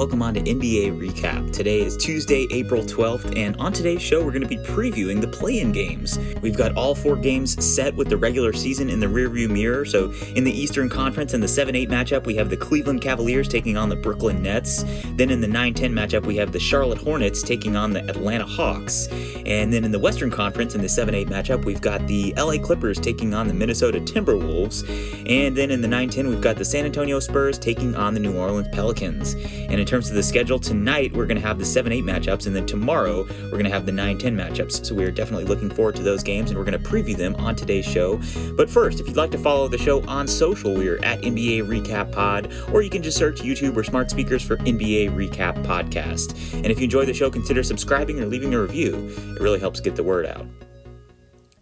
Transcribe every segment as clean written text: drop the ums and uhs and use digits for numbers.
welcome on to NBA Recap. Today is Tuesday, April 12th, and on today's show, we're going to be previewing the play-in games. We've got all 4 games set with the regular season in the rearview mirror. So in the Eastern Conference, in the 7-8 matchup, we have the Cleveland Cavaliers taking on the Brooklyn Nets. Then in the 9-10 matchup, we have the Charlotte Hornets taking on the Atlanta Hawks. And then in the Western Conference, in the 7-8 matchup, we've got the LA Clippers taking on the Minnesota Timberwolves. And then in the 9-10, we've got the San Antonio Spurs taking on the New Orleans Pelicans. And in terms of the schedule, tonight we're going to have the 7-8 matchups, and then tomorrow we're going to have the 9-10 matchups. So we are definitely looking forward to those games, and we're going to preview them on today's show. But first, if you'd like to follow the show on social, we are at NBA Recap Pod, or you can just search YouTube or smart speakers for NBA Recap Podcast. And if you enjoy the show, consider subscribing or leaving a review. It really helps get the word out.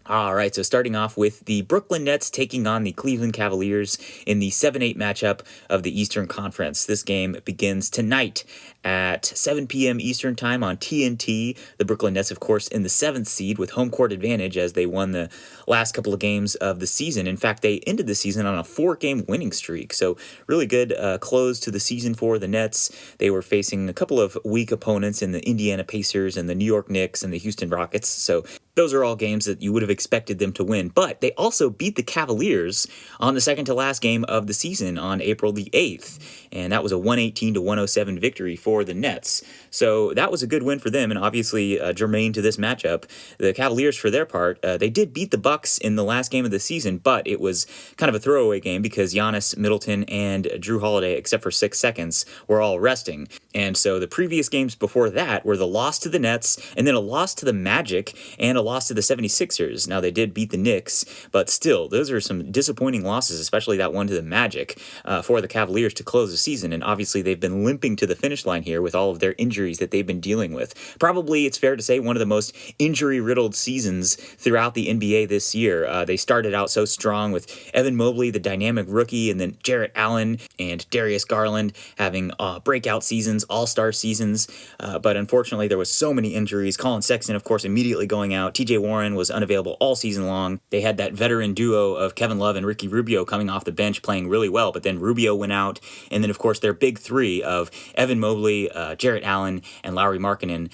All right, so starting off with the Brooklyn Nets taking on the Cleveland Cavaliers in the 7-8 matchup of the Eastern Conference. This game begins tonight at 7 p.m. Eastern Time on TNT. The Brooklyn Nets, of course, in the 7th seed with home court advantage as they won the last couple of games of the season. In fact, they ended the season on a 4-game winning streak, so really good close to the season for the Nets. They were facing a couple of weak opponents in the Indiana Pacers and the New York Knicks and the Houston Rockets, so those are all games that you would have expected them to win. But they also beat the Cavaliers on the second to last game of the season on April the 8th. And that was a 118-107 victory for the Nets. So that was a good win for them, and obviously germane to this matchup. The Cavaliers, for their part, they did beat the Bucks in the last game of the season, but it was kind of a throwaway game because Giannis, Middleton, and Drew Holiday, except for 6 seconds, were all resting. And so the previous games before that were the loss to the Nets, and then a loss to the Magic, and a loss to the 76ers. Now, they did beat the Knicks, but still, those are some disappointing losses, especially that one to the Magic for the Cavaliers to close the season. And obviously, they've been limping to the finish line here with all of their injuries that they've been dealing with. Probably, it's fair to say, one of the most injury-riddled seasons throughout the NBA this year. They started out so strong with Evan Mobley, the dynamic rookie, and then Jarrett Allen and Darius Garland having breakout seasons, all-star seasons. But unfortunately, there was so many injuries. Colin Sexton, of course, immediately going out. TJ Warren was unavailable all season long. They had that veteran duo of Kevin Love and Ricky Rubio coming off the bench playing really well, but then Rubio went out. And then, of course, their big three of Evan Mobley, Jarrett Allen, and Lauri Markkanen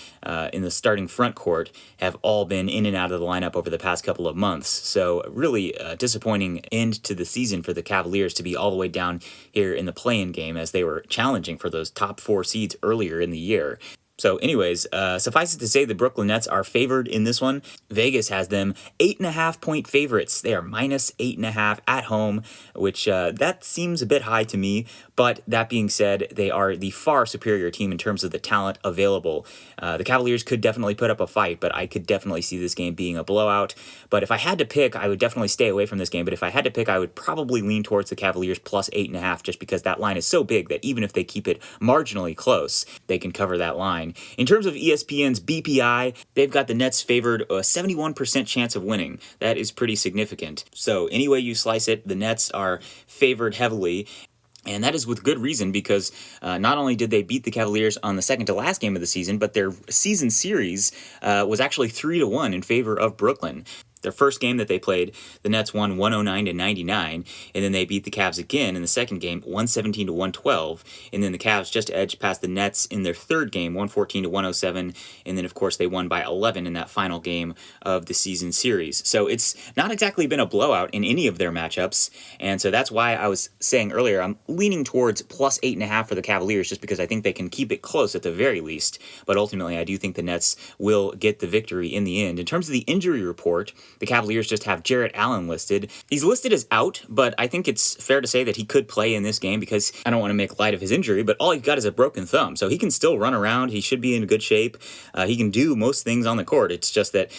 in the starting front court have all been in and out of the lineup over the past couple of months. So really disappointing end to the season for the Cavaliers to be all the way down here in the play-in game as they were challenging for those top 4 seeds earlier in the year. So anyways, suffice it to say the Brooklyn Nets are favored in this one. Vegas has them 8.5-point favorites. They are minus 8.5 at home, which that seems a bit high to me. But that being said, they are the far superior team in terms of the talent available. The Cavaliers could definitely put up a fight, but I could definitely see this game being a blowout. But if I had to pick, I would definitely stay away from this game. But if I had to pick, I would probably lean towards the Cavaliers plus 8.5, just because that line is so big that even if they keep it marginally close, they can cover that line. In terms of ESPN's BPI, they've got the Nets favored a 71% chance of winning. That is pretty significant. So any way you slice it, the Nets are favored heavily. And that is with good reason because not only did they beat the Cavaliers on the second to last game of the season, but their season series was actually 3-1 in favor of Brooklyn. Their first game that they played, the Nets won 109-99, and then they beat the Cavs again in the second game, 117-112, and then the Cavs just edged past the Nets in their third game, 114-107, and then, of course, they won by 11 in that final game of the season series. So it's not exactly been a blowout in any of their matchups, and so that's why I was saying earlier I'm leaning towards plus 8.5 for the Cavaliers just because I think they can keep it close at the very least, but ultimately I do think the Nets will get the victory in the end. In terms of the injury report, the Cavaliers just have Jarrett Allen listed. He's listed as out, but I think it's fair to say that he could play in this game because I don't want to make light of his injury, but all he's got is a broken thumb, so he can still run around. He should be in good shape. He can do most things on the court. It's just that,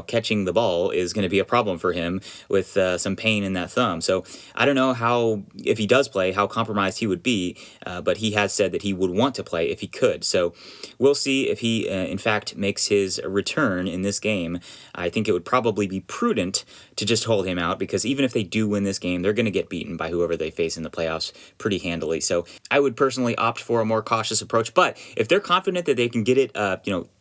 catching the ball is going to be a problem for him with some pain in that thumb. So I don't know how, if he does play, how compromised he would be, but he has said that he would want to play if he could. So we'll see if he, in fact, makes his return in this game. I think it would probably be prudent to just hold him out because even if they do win this game, they're going to get beaten by whoever they face in the playoffs pretty handily. So I would personally opt for a more cautious approach. But if they're confident that they can get it,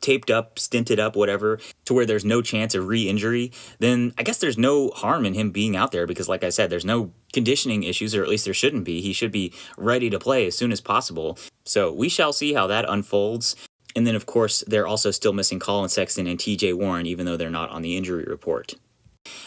taped up, stinted up, whatever, to where there's no chance of re-injury, then I guess there's no harm in him being out there because, like I said, there's no conditioning issues, or at least there shouldn't be. He should be ready to play as soon as possible. So we shall see how that unfolds. And then, of course, they're also still missing Colin Sexton and TJ Warren, even though they're not on the injury report.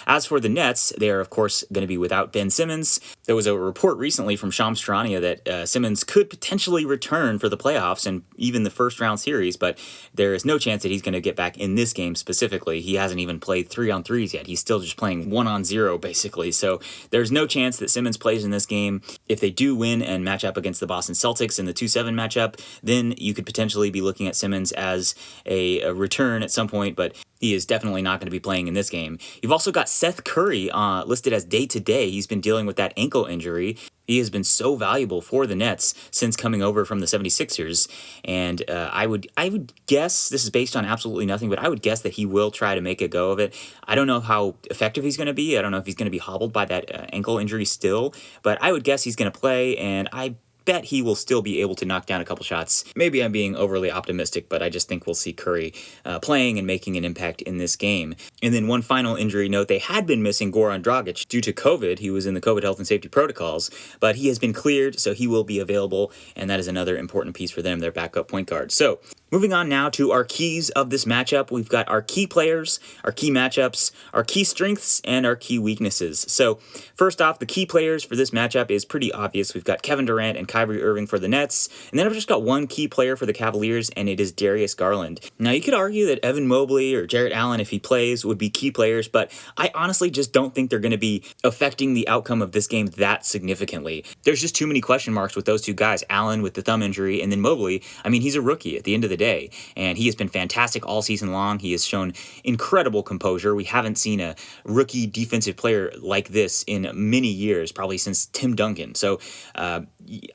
As for the Nets, they are, of course, going to be without Ben Simmons. There was a report recently from Shams Charania that Simmons could potentially return for the playoffs and even the first-round series, but there is no chance that he's going to get back in this game specifically. He hasn't even played 3-on-3s yet. He's still just playing 1-on-0, basically. So there's no chance that Simmons plays in this game. If they do win and match up against the Boston Celtics in the 2-7 matchup, then you could potentially be looking at Simmons as a return at some point, but he is definitely not going to be playing in this game. You've also got Seth Curry listed as day-to-day. He's been dealing with that ankle injury. He has been so valuable for the Nets since coming over from the 76ers, and I would guess, this is based on absolutely nothing, but I would guess that he will try to make a go of it. I don't know how effective he's going to be. I don't know if he's going to be hobbled by that ankle injury still, but I would guess he's going to play, and I bet he will still be able to knock down a couple shots. Maybe I'm being overly optimistic, but I just think we'll see Curry playing and making an impact in this game. And then one final injury note, they had been missing Goran Dragic due to COVID. He was in the COVID health and safety protocols, but he has been cleared, so he will be available, and that is another important piece for them, their backup point guard. So moving on now to our keys of this matchup, we've got our key players, our key matchups, our key strengths, and our key weaknesses. So first off, the key players for this matchup is pretty obvious. We've got Kevin Durant and Kyrie Irving for the Nets, and then I've just got one key player for the Cavaliers, and it is Darius Garland. Now, you could argue that Evan Mobley or Jarrett Allen, if he plays, would be key players, but I honestly just don't think they're going to be affecting the outcome of this game that significantly. There's just too many question marks with those two guys, Allen with the thumb injury, and then Mobley. I mean, he's a rookie at the end of the day, and he has been fantastic all season long. He has shown incredible composure. We haven't seen a rookie defensive player like this in many years, probably since Tim Duncan. So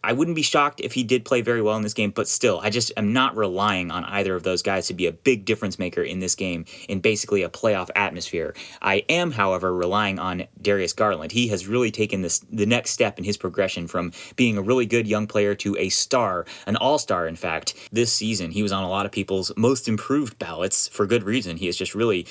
I wouldn't be shocked if he did play very well in this game, but still, I just am not relying on either of those guys to be a big difference maker in this game in basically a playoff atmosphere. I am, however, relying on Darius Garland. He has really taken the next step in his progression from being a really good young player to a star, an all-star, in fact. This season, he was on a lot of people's most improved ballots for good reason. He has just really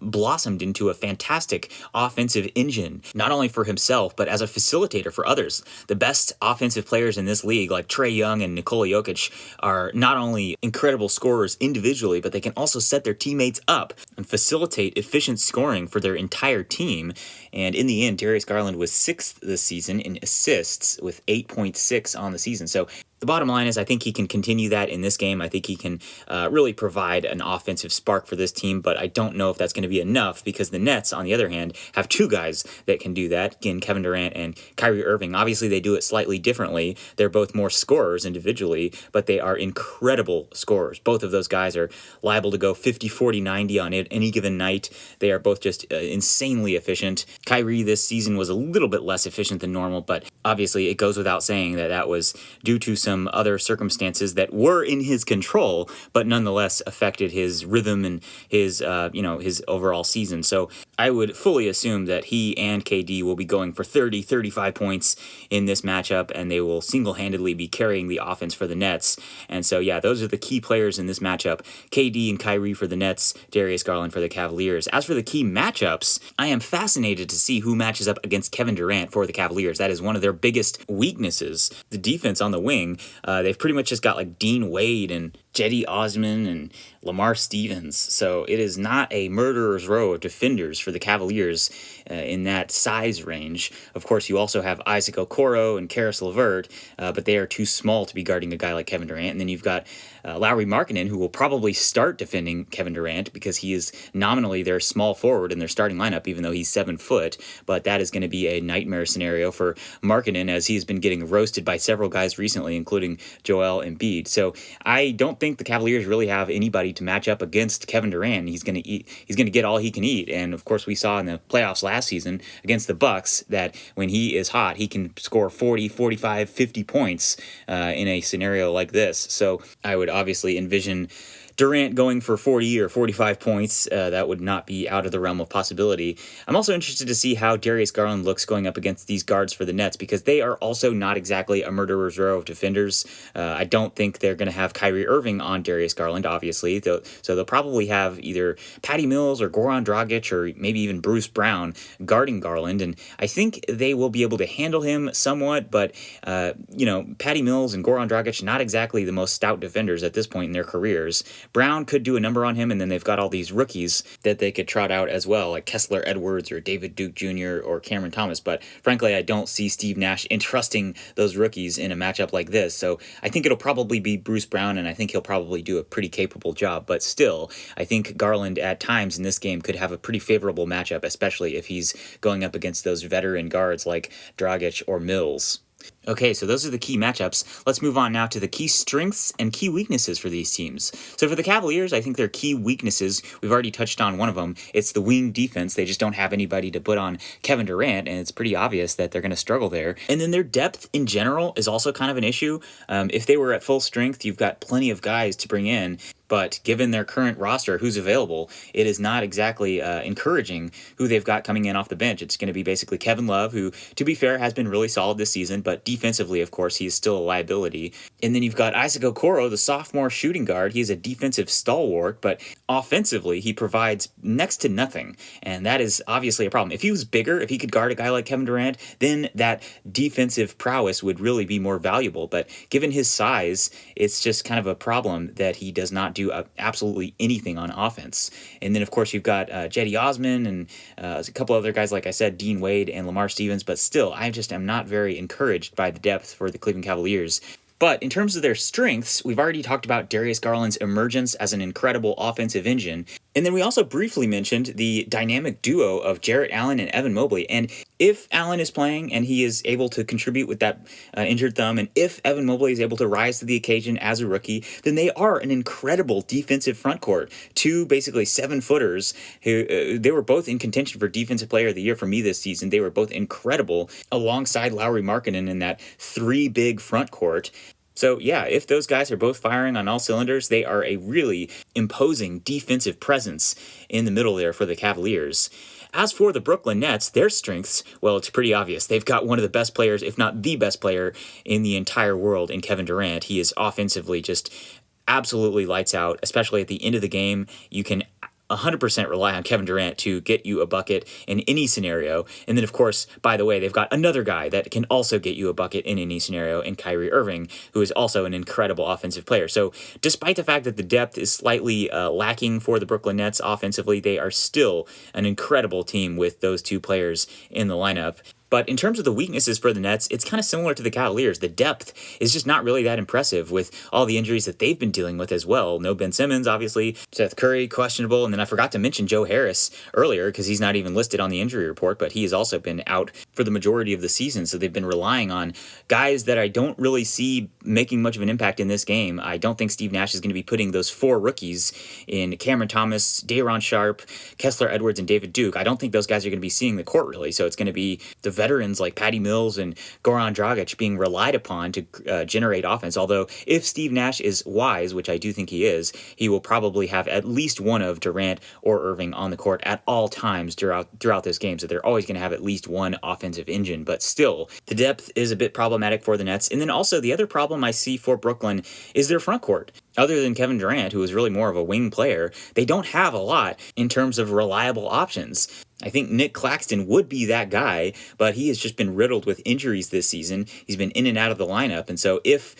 blossomed into a fantastic offensive engine, not only for himself, but as a facilitator for others. The best offensive players in this league, like Trae Young and Nikola Jokic, are not only incredible scorers individually, but they can also set their teammates up and facilitate efficient scoring for their entire team. And in the end, Darius Garland was 6th this season in assists with 8.6 on the season. So the bottom line is I think he can continue that in this game. I think he can really provide an offensive spark for this team, but I don't know if that's going to be enough because the Nets, on the other hand, have two guys that can do that, again, Kevin Durant and Kyrie Irving. Obviously, they do it slightly differently. They're both more scorers individually, but they are incredible scorers. Both of those guys are liable to go 50, 40, 90 on any given night. They are both just insanely efficient. Kyrie this season was a little bit less efficient than normal, but obviously it goes without saying that that was due to some other circumstances that were in his control, but nonetheless affected his rhythm and his, his overall season. So I would fully assume that he and KD will be going for 30, 35 points in this matchup, and they will single-handedly be carrying the offense for the Nets. And so, yeah, those are the key players in this matchup. KD and Kyrie for the Nets, Darius Garland for the Cavaliers. As for the key matchups, I am fascinated to see who matches up against Kevin Durant for the Cavaliers. That is one of their biggest weaknesses, the defense on the wing. They've pretty much just got like Dean Wade and Cedi Osman and Lamar Stevens. So it is not a murderer's row of defenders for the Cavaliers in that size range. Of course, you also have Isaac Okoro and Karis LeVert, but they are too small to be guarding a guy like Kevin Durant. And then you've got Lauri Markkanen, who will probably start defending Kevin Durant because he is nominally their small forward in their starting lineup, even though he's 7 foot. But that is going to be a nightmare scenario for Markkanen, as he's been getting roasted by several guys recently, including Joel Embiid. So I don't think the Cavaliers really have anybody to match up against Kevin Durant. He's going to get all he can eat. And of course, we saw in the playoffs last season against the Bucks that when he is hot, he can score 40, 45, 50 points in a scenario like this. So I would obviously envision Durant going for 40 or 45 points, that would not be out of the realm of possibility. I'm also interested to see how Darius Garland looks going up against these guards for the Nets, because they are also not exactly a murderer's row of defenders. I don't think they're going to have Kyrie Irving on Darius Garland, obviously. So they'll probably have either Patty Mills or Goran Dragic or maybe even Bruce Brown guarding Garland, and I think they will be able to handle him somewhat, but, Patty Mills and Goran Dragic, not exactly the most stout defenders at this point in their careers. Brown could do a number on him, and then they've got all these rookies that they could trot out as well, like Kessler Edwards or David Duke Jr. or Cameron Thomas, but frankly, I don't see Steve Nash entrusting those rookies in a matchup like this, so I think it'll probably be Bruce Brown, and I think he'll probably do a pretty capable job, but still, I think Garland at times in this game could have a pretty favorable matchup, especially if he's going up against those veteran guards like Dragic or Mills. Okay, so those are the key matchups. Let's move on now to the key strengths and key weaknesses for these teams. So for the Cavaliers, I think their key weaknesses, we've already touched on one of them. It's the wing defense. They just don't have anybody to put on Kevin Durant, and it's pretty obvious that they're going to struggle there. And then their depth in general is also kind of an issue. If they were at full strength, you've got plenty of guys to bring in, but given their current roster, who's available, it is not exactly encouraging who they've got coming in off the bench. It's going to be basically Kevin Love, who, to be fair, has been really solid this season, but defensively, of course, he is still a liability. And then you've got Isaac Okoro, the sophomore shooting guard. He is a defensive stalwart, but offensively, he provides next to nothing, and that is obviously a problem. If he was bigger, if he could guard a guy like Kevin Durant, then that defensive prowess would really be more valuable, but given his size, it's just kind of a problem that he does not do absolutely anything on offense. And then, of course, you've got Cedi Osman and a couple other guys, like I said, Dean Wade and Lamar Stevens, but still, I just am not very encouraged by the depth for the Cleveland Cavaliers. But in terms of their strengths, we've already talked about Darius Garland's emergence as an incredible offensive engine. And then we also briefly mentioned the dynamic duo of Jarrett Allen and Evan Mobley. And if Allen is playing and he is able to contribute with that injured thumb, and if Evan Mobley is able to rise to the occasion as a rookie, then they are an incredible defensive front court. Two basically 7-footers who they were both in contention for Defensive Player of the Year for me this season. They were both incredible alongside Lauri Markkanen in that 3 big front court. So yeah, if those guys are both firing on all cylinders, they are a really imposing defensive presence in the middle there for the Cavaliers. As for the Brooklyn Nets, their strengths, well, it's pretty obvious. They've got one of the best players, if not the best player in the entire world in Kevin Durant. He is offensively just absolutely lights out, especially at the end of the game. You can 100% rely on Kevin Durant to get you a bucket in any scenario. And then, of course, by the way, they've got another guy that can also get you a bucket in any scenario in Kyrie Irving, who is also an incredible offensive player. So despite the fact that the depth is slightly lacking for the Brooklyn Nets offensively, they are still an incredible team with those two players in the lineup. But in terms of the weaknesses for the Nets, it's kind of similar to the Cavaliers. The depth is just not really that impressive with all the injuries that they've been dealing with as well. No Ben Simmons, obviously. Seth Curry, questionable. And then I forgot to mention Joe Harris earlier because he's not even listed on the injury report, but he has also been out for the majority of the season. So they've been relying on guys that I don't really see making much of an impact in this game. I don't think Steve Nash is going to be putting those 4 rookies in Cameron Thomas, Day'Ron Sharpe, Kessler Edwards, and David Duke. I don't think those guys are going to be seeing the court really. So it's going to be the veterans like Patty Mills and Goran Dragic being relied upon to generate offense. Although if Steve Nash is wise, which I do think he is, he will probably have at least one of Durant or Irving on the court at all times throughout this game. So they're always going to have at least one offensive engine. But still, the depth is a bit problematic for the Nets. And then also the other problem I see for Brooklyn is their front court. Other than Kevin Durant, who is really more of a wing player, they don't have a lot in terms of reliable options. I think Nick Claxton would be that guy, but he has just been riddled with injuries this season. He's been in and out of the lineup, and so if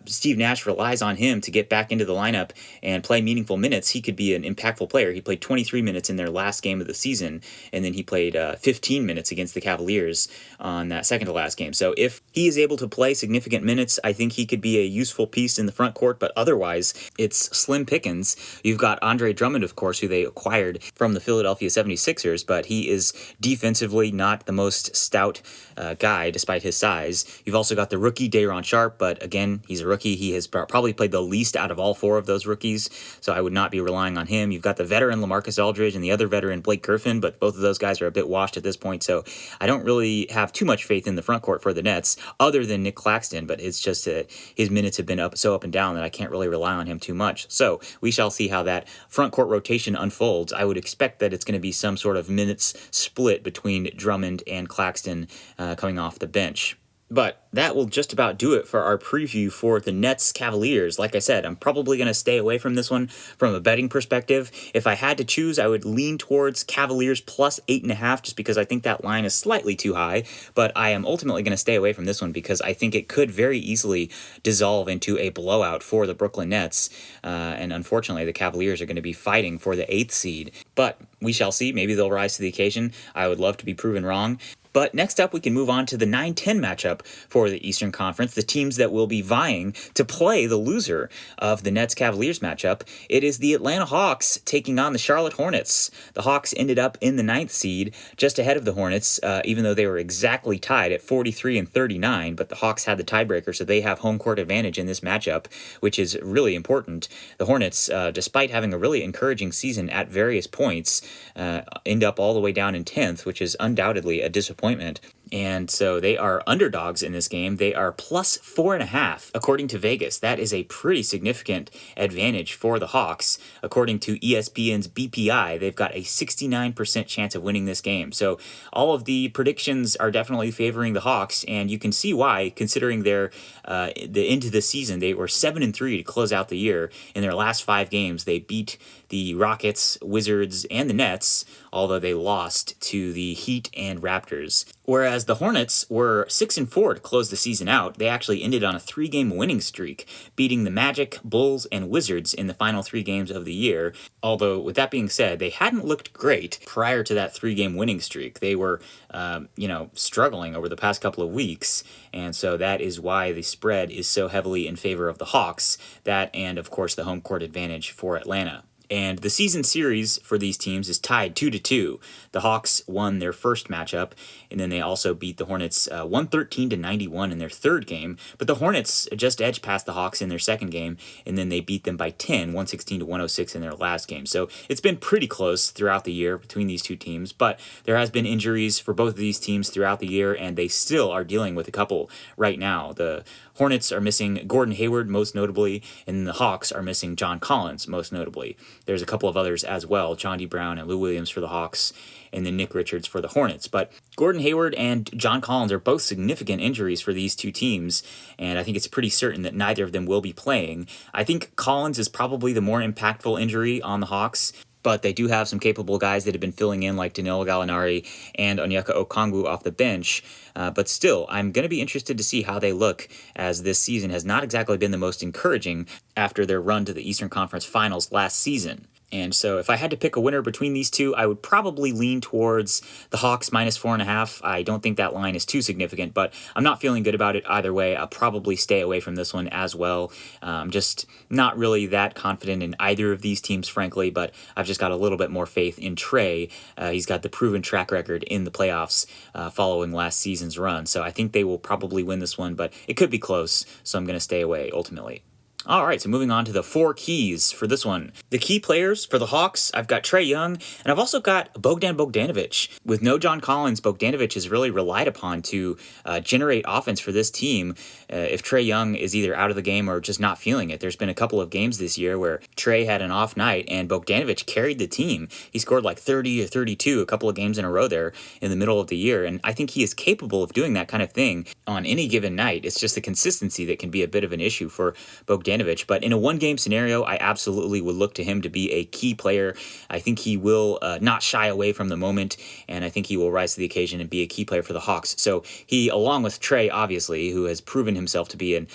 Steve Nash relies on him to get back into the lineup and play meaningful minutes, he could be an impactful player. He played 23 minutes in their last game of the season, and then he played 15 minutes against the Cavaliers on that second to last game. So if he is able to play significant minutes, I think he could be a useful piece in the front court, but otherwise, it's slim pickings. You've got Andre Drummond, of course, who they acquired from the Philadelphia 76ers, but he is defensively not the most stout guy despite his size. You've also got the rookie Day'Ron Sharpe, but again, he's a rookie. He has probably played the least out of all 4 of those rookies, so I would not be relying on him. You've got the veteran LaMarcus Aldridge and the other veteran Blake Griffin, but both of those guys are a bit washed at this point, so I don't really have too much faith in the front court for the Nets other than Nick Claxton, but it's just his minutes have been up and down that I can't really rely rely on him too much. So we shall see how that front court rotation unfolds. I would expect that it's going to be some sort of minutes split between Drummond and Claxton coming off the bench. But that will just about do it for our preview for the Nets Cavaliers. Like I said, I'm probably going to stay away from this one from a betting perspective. If I had to choose, I would lean towards Cavaliers plus 8.5 just because I think that line is slightly too high. But I am ultimately going to stay away from this one because I think it could very easily dissolve into a blowout for the Brooklyn Nets. And unfortunately, the Cavaliers are going to be fighting for the 8th seed. But we shall see. Maybe they'll rise to the occasion. I would love to be proven wrong. But next up, we can move on to the 9-10 matchup for the Eastern Conference, the teams that will be vying to play the loser of the Nets-Cavaliers matchup. It is the Atlanta Hawks taking on the Charlotte Hornets. The Hawks ended up in the 9th seed, just ahead of the Hornets, even though they were exactly tied at 43 and 39, but the Hawks had the tiebreaker, so they have home court advantage in this matchup, which is really important. The Hornets, despite having a really encouraging season at various points, end up all the way down in 10th, which is undoubtedly a disappointment. And so they are underdogs in this game. They are plus 4.5, according to Vegas. That is a pretty significant advantage for the Hawks. According to ESPN's BPI, they've got a 69% chance of winning this game. So all of the predictions are definitely favoring the Hawks, and you can see why, considering their the end of the season. They were 7-3 to close out the year. In their last 5 games, they beat the Rockets, Wizards, and the Nets, although they lost to the Heat and Raptors. Whereas the Hornets were 6-4 to close the season out, they actually ended on a 3-game winning streak, beating the Magic, Bulls, and Wizards in the final 3 games of the year. Although, with that being said, they hadn't looked great prior to that 3-game winning streak. They were, struggling over the past couple of weeks, and so that is why the spread is so heavily in favor of the Hawks. That and, of course, the home court advantage for Atlanta. And the season series for these teams is tied 2-2. The Hawks won their first matchup, and then they also beat the Hornets 113-91 in their third game. But the Hornets just edged past the Hawks in their second game, and then they beat them by 10, 116-106 in their last game. So it's been pretty close throughout the year between these two teams, but there has been injuries for both of these teams throughout the year, and they still are dealing with a couple right now. The Hornets are missing Gordon Hayward, most notably, and the Hawks are missing John Collins, most notably. There's a couple of others as well, John D. Brown and Lou Williams for the Hawks, and then Nick Richards for the Hornets. But Gordon Hayward and John Collins are both significant injuries for these two teams, and I think it's pretty certain that neither of them will be playing. I think Collins is probably the more impactful injury on the Hawks, but they do have some capable guys that have been filling in, like Danilo Gallinari and Onyeka Okongwu off the bench. But still, I'm going to be interested to see how they look, as this season has not exactly been the most encouraging after their run to the Eastern Conference Finals last season. And so if I had to pick a winner between these two, I would probably lean towards the Hawks minus 4.5. I don't think that line is too significant, but I'm not feeling good about it either way. I'll probably stay away from this one as well. Just not really that confident in either of these teams, frankly, but I've just got a little bit more faith in Trae. He's got the proven track record in the playoffs following last season's run. So I think they will probably win this one, but it could be close, so I'm going to stay away ultimately. All right, so moving on to the 4 keys for this one. The key players for the Hawks, I've got Trae Young, and I've also got Bogdan Bogdanovic. With no John Collins, Bogdanovic is really relied upon to generate offense for this team if Trae Young is either out of the game or just not feeling it. There's been a couple of games this year where Trae had an off night, and Bogdanovic carried the team. He scored like 30 or 32 a couple of games in a row there in the middle of the year, and I think he is capable of doing that kind of thing on any given night. It's just the consistency that can be a bit of an issue for Bogdanovic. But in a one-game scenario, I absolutely would look to him to be a key player. I think he will not shy away from the moment, and I think he will rise to the occasion and be a key player for the Hawks. So he, along with Trae, obviously, who has proven himself to be an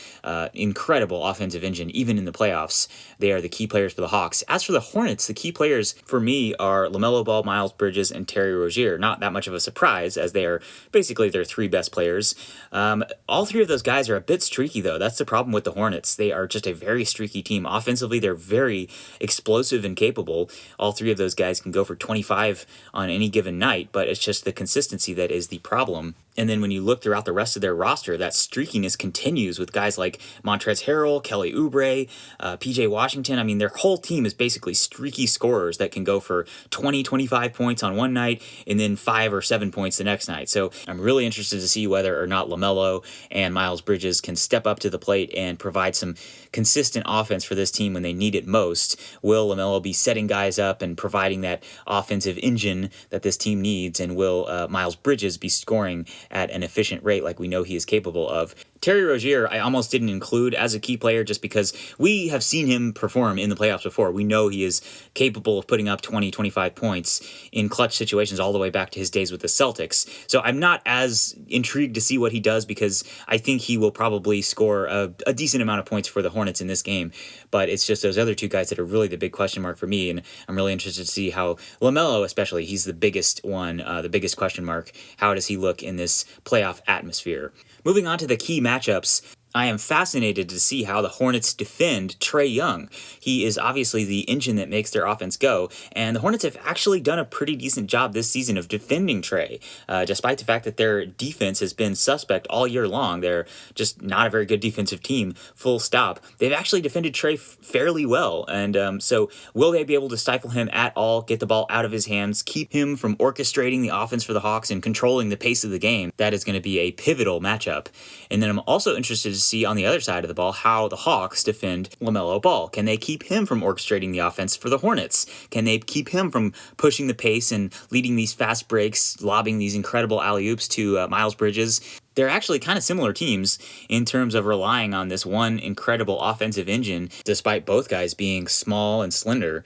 incredible offensive engine, even in the playoffs, they are the key players for the Hawks. As for the Hornets, the key players for me are LaMelo Ball, Miles Bridges, and Terry Rozier. Not that much of a surprise, as they are basically their 3 best players. All 3 of those guys are a bit streaky, though. That's the problem with the Hornets. They are just a very streaky team. Offensively, they're very explosive and capable. All 3 of those guys can go for 25 on any given night, but it's just the consistency that is the problem. And then when you look throughout the rest of their roster, that streakiness continues with guys like Montrezl Harrell, Kelly Oubre, PJ Washington. I mean, their whole team is basically streaky scorers that can go for 20, 25 points on one night and then 5 or 7 points the next night. So I'm really interested to see whether or not LaMelo and Miles Bridges can step up to the plate and provide some consistent offense for this team when they need it most. Will LaMelo be setting guys up and providing that offensive engine that this team needs? And will Miles Bridges be scoring at an efficient rate like we know he is capable of? Terry Rozier, I almost didn't include as a key player just because we have seen him perform in the playoffs before. We know he is capable of putting up 20, 25 points in clutch situations all the way back to his days with the Celtics. So I'm not as intrigued to see what he does because I think he will probably score a decent amount of points for the Hornets in this game. But it's just those other two guys that are really the big question mark for me, and I'm really interested to see how LaMelo, especially, he's the biggest one, the biggest question mark. How does he look in this playoff atmosphere? Moving on to the key matchups, I am fascinated to see how the Hornets defend Trae Young. He is obviously the engine that makes their offense go, and the Hornets have actually done a pretty decent job this season of defending Trae, despite the fact that their defense has been suspect all year long. They're just not a very good defensive team, full stop. They've actually defended Trae fairly well, and so will they be able to stifle him at all, get the ball out of his hands, keep him from orchestrating the offense for the Hawks and controlling the pace of the game? That is going to be a pivotal matchup. And then I'm also interested to see on the other side of the ball how the Hawks defend LaMelo Ball. Can they keep him from orchestrating the offense for the Hornets? Can they keep him from pushing the pace and leading these fast breaks, lobbing these incredible alley-oops to Miles Bridges? They're actually kind of similar teams in terms of relying on this one incredible offensive engine, despite both guys being small and slender.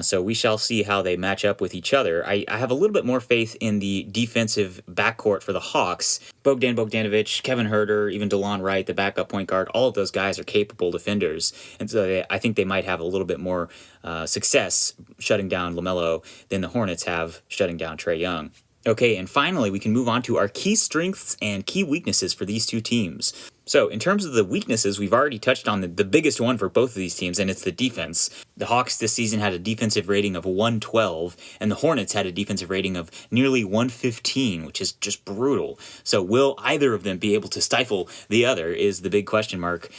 So we shall see how they match up with each other. I have a little bit more faith in the defensive backcourt for the Hawks. Bogdan Bogdanovic, Kevin Huerter, even DeLon Wright, the backup point guard, all of those guys are capable defenders. And so I think they might have a little bit more success shutting down LaMelo than the Hornets have shutting down Trae Young. Okay, and finally, we can move on to our key strengths and key weaknesses for these two teams. So, in terms of the weaknesses, we've already touched on the biggest one for both of these teams, and it's the defense. The Hawks this season had a defensive rating of 112, and the Hornets had a defensive rating of nearly 115, which is just brutal. So, will either of them be able to stifle the other is the big question mark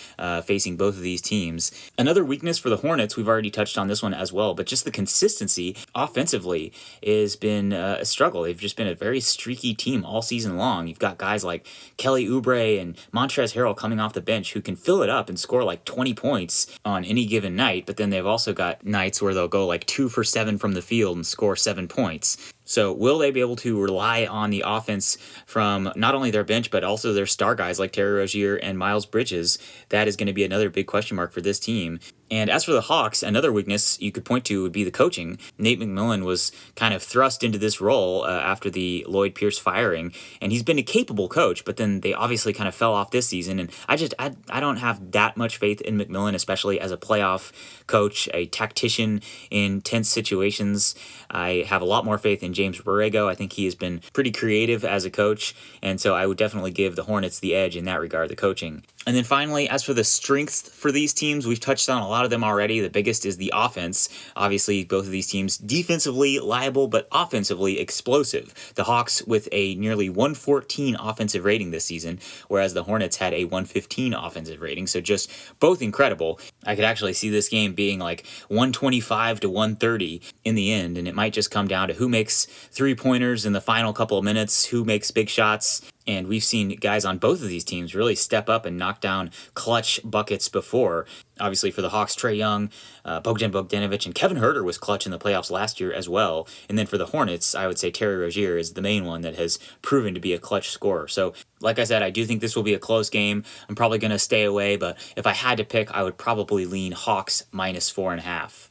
facing both of these teams. Another weakness for the Hornets, we've already touched on this one as well, but just the consistency offensively has been a struggle. They've just been a very streaky team all season long. You've got guys like Kelly Oubre and Montrezl Harrell coming off the bench who can fill it up and score like 20 points on any given night, but then they've also got nights where they'll go like 2 for 7 from the field and score 7 points. So will they be able to rely on the offense from not only their bench, but also their star guys like Terry Rozier and Miles Bridges? That is going to be another big question mark for this team. And as for the Hawks, another weakness you could point to would be the coaching. Nate McMillan was kind of thrust into this role after the Lloyd Pierce firing, and he's been a capable coach, but then they obviously kind of fell off this season, and I don't have that much faith in McMillan, especially as a playoff coach, a tactician in tense situations. I have a lot more faith in James Borrego. I think he has been pretty creative as a coach, and so I would definitely give the Hornets the edge in that regard, the coaching. And then finally, as for the strengths for these teams, we've touched on a lot of them already. The biggest is the offense. Obviously, both of these teams defensively liable, but offensively explosive. The Hawks with a nearly 114 offensive rating this season, whereas the Hornets had a 115 offensive rating. So just both incredible. I could actually see this game being like 125 to 130 in the end, and it might just come down to who makes three-pointers in the final couple of minutes, who makes big shots. And we've seen guys on both of these teams really step up and knock down clutch buckets before. Obviously for the Hawks, Trae Young, Bogdan Bogdanovic, and Kevin Huerter was clutch in the playoffs last year as well. And then for the Hornets, I would say Terry Rozier is the main one that has proven to be a clutch scorer. So like I said, I do think this will be a close game. I'm probably going to stay away, but if I had to pick, I would probably lean Hawks minus 4.5.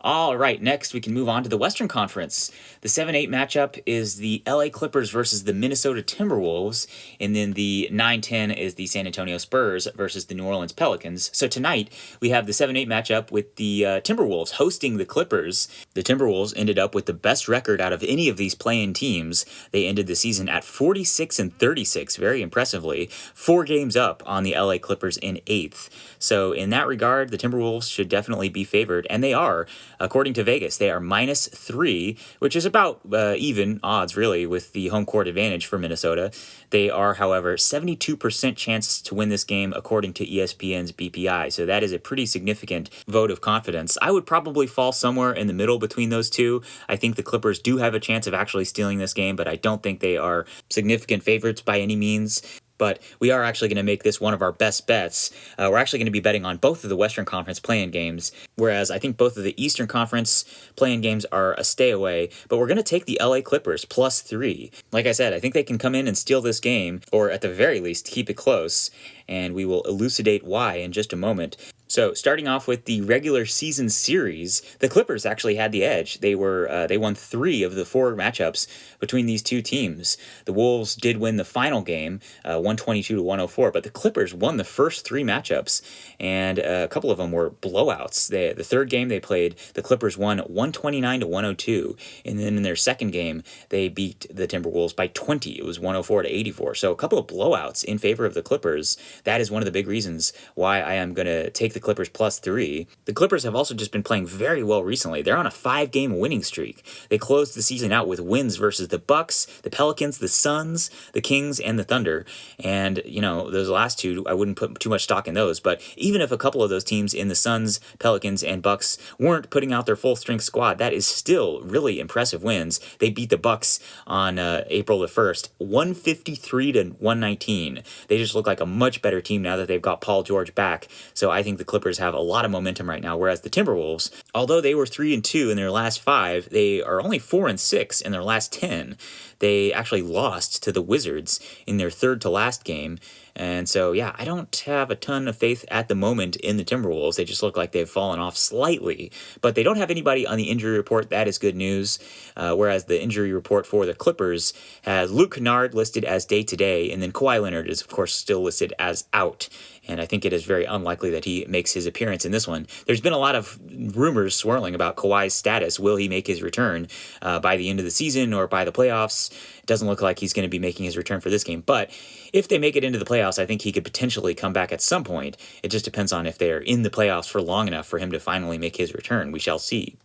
All right, next we can move on to the Western Conference. The 7-8 matchup is the LA Clippers versus the Minnesota Timberwolves, and then the 9-10 is the San Antonio Spurs versus the New Orleans Pelicans. So tonight we have the 7-8 matchup with the Timberwolves hosting the Clippers. The Timberwolves ended up with the best record out of any of these play-in teams. They ended the season at 46-36, very impressively, 4 games up on the LA Clippers in 8th. So in that regard, the Timberwolves should definitely be favored, and they are. According to Vegas, they are -3, which is about even odds, really, with the home court advantage for Minnesota. They are, however, 72% chance to win this game according to ESPN's BPI, so that is a pretty significant vote of confidence. I would probably fall somewhere in the middle between those two. I think the Clippers do have a chance of actually stealing this game, but I don't think they are significant favorites by any means. But we are actually going to make this one of our best bets. We're actually going to be betting on both of the Western Conference play-in games, whereas I think both of the Eastern Conference play-in games are a stay away, but we're going to take the LA Clippers +3. Like I said, I think they can come in and steal this game, or at the very least, keep it close, and we will elucidate why in just a moment. So, starting off with the regular season series, the Clippers actually had the edge. They won 3 of the 4 matchups between these two teams. The Wolves did win the final game, 122-104, but the Clippers won the first 3 matchups, and a couple of them were blowouts. The third game they played, the Clippers won 129-102, and then in their second game, they beat the Timberwolves by 20. It was 104-84. So, a couple of blowouts in favor of the Clippers. That is one of the big reasons why I am going to take the Clippers +3. The Clippers have also just been playing very well recently. They're on a 5-game winning streak. They closed the season out with wins versus the Bucks, the Pelicans, the Suns, the Kings, and the Thunder. And, those last two, I wouldn't put too much stock in those. But even if a couple of those teams in the Suns, Pelicans, and Bucks weren't putting out their full-strength squad, that is still really impressive wins. They beat the Bucks on April the 1st, 153-119. They just look like a much better team now that they've got Paul George back. So I think the Clippers have a lot of momentum right now, whereas the Timberwolves, although they were 3-2 in their last 5, they are only 4-6 in their last 10. They actually lost to the Wizards in their third to last game. And so, I don't have a ton of faith at the moment in the Timberwolves. They just look like they've fallen off slightly. But they don't have anybody on the injury report. That is good news. Whereas the injury report for the Clippers has Luke Kennard listed as day-to-day, and then Kawhi Leonard is, of course, still listed as out. And I think it is very unlikely that he makes his appearance in this one. There's been a lot of rumors swirling about Kawhi's status. Will he make his return by the end of the season or by the playoffs? It doesn't look like he's going to be making his return for this game. But if they make it into the playoffs, I think he could potentially come back at some point. It just depends on if they're in the playoffs for long enough for him to finally make his return. We shall see.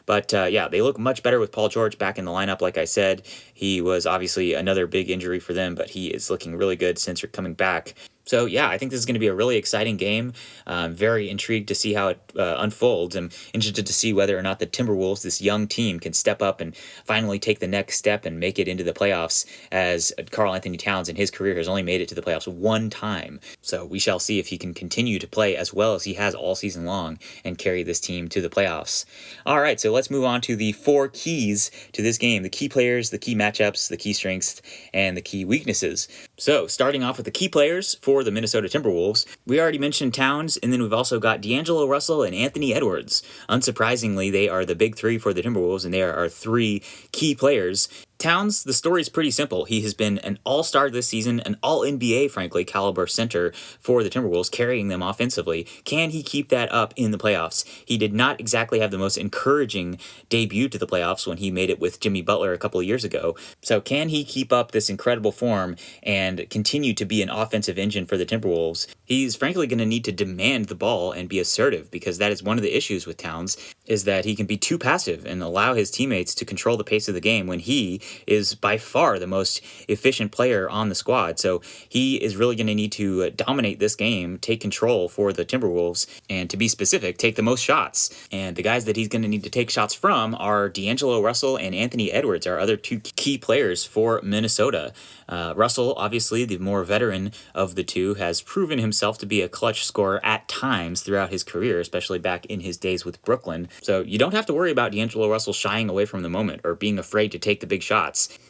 But they look much better with Paul George back in the lineup, like I said. He was obviously another big injury for them, but he is looking really good since coming back. So, I think this is going to be a really exciting game. I'm very intrigued to see how it unfolds. I'm interested to see whether or not the Timberwolves, this young team, can step up and finally take the next step and make it into the playoffs, as Karl-Anthony Towns in his career has only made it to the playoffs 1 time. So we shall see if he can continue to play as well as he has all season long and carry this team to the playoffs. All right, so let's move on to the 4 keys to this game: the key players, the key matchups, the key strengths, and the key weaknesses. So starting off with the key players for the Minnesota Timberwolves, we already mentioned Towns, and then we've also got D'Angelo Russell and Anthony Edwards. Unsurprisingly, they are the big 3 for the Timberwolves, and they are our 3 key players. Towns, the story is pretty simple. He has been an all-star this season, an all-NBA, frankly, caliber center for the Timberwolves, carrying them offensively. Can he keep that up in the playoffs? He did not exactly have the most encouraging debut to the playoffs when he made it with Jimmy Butler a couple of years ago. So can he keep up this incredible form and continue to be an offensive engine for the Timberwolves? He's frankly going to need to demand the ball and be assertive, because that is one of the issues with Towns, is that he can be too passive and allow his teammates to control the pace of the game when he is by far the most efficient player on the squad. So he is really going to need to dominate this game, take control for the Timberwolves, and to be specific, take the most shots. And the guys that he's going to need to take shots from are D'Angelo Russell and Anthony Edwards, our other 2 key players for Minnesota. Russell, obviously the more veteran of the 2, has proven himself to be a clutch scorer at times throughout his career, especially back in his days with Brooklyn. So you don't have to worry about D'Angelo Russell shying away from the moment or being afraid to take the big shots.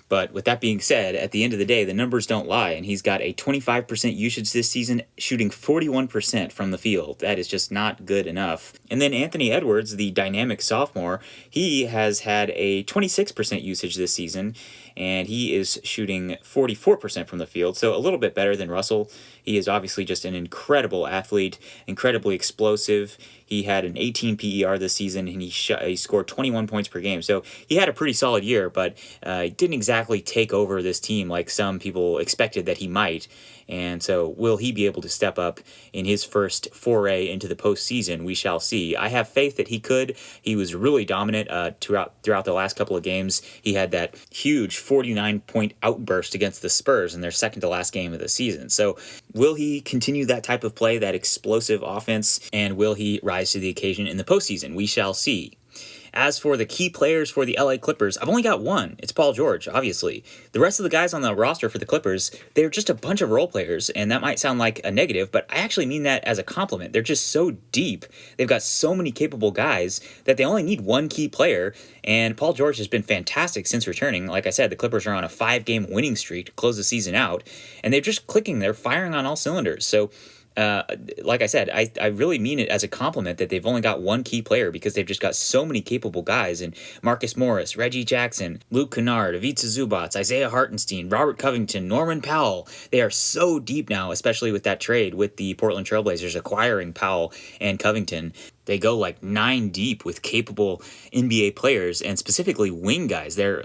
But with that being said, at the end of the day, the numbers don't lie, and he's got a 25% usage this season, shooting 41% from the field. That is just not good enough. And then Anthony Edwards, the dynamic sophomore, he has had a 26% usage this season, and he is shooting 44% from the field, so a little bit better than Russell. He is obviously just an incredible athlete, incredibly explosive. He had an 18 PER this season, and he scored 21 points per game. So he had a pretty solid year, but didn't exactly exactly take over this team like some people expected that he might. And so, will he be able to step up in his first foray into the postseason? We shall see. I have faith that he could. He was really dominant throughout the last couple of games. He had that huge 49-point outburst against the Spurs in their second to last game of the season. So, will he continue that type of play, that explosive offense, and will he rise to the occasion in the postseason? We shall see. As for the key players for the LA Clippers, I've only got one. It's Paul George, obviously. The rest of the guys on the roster for the Clippers, they're just a bunch of role players, and that might sound like a negative, but I actually mean that as a compliment. They're just so deep. They've got so many capable guys that they only need one key player, and Paul George has been fantastic since returning. Like I said, the Clippers are on a 5-game winning streak to close the season out, and they're just clicking. They're firing on all cylinders. So, like I said, I really mean it as a compliment that they've only got one key player because they've just got so many capable guys. And Marcus Morris, Reggie Jackson, Luke Kennard, Ivica Zubac, Isaiah Hartenstein, Robert Covington, Norman Powell. They are so deep now, especially with that trade with the Portland Trailblazers acquiring Powell and Covington. They go like 9 deep with capable NBA players and specifically wing guys. They're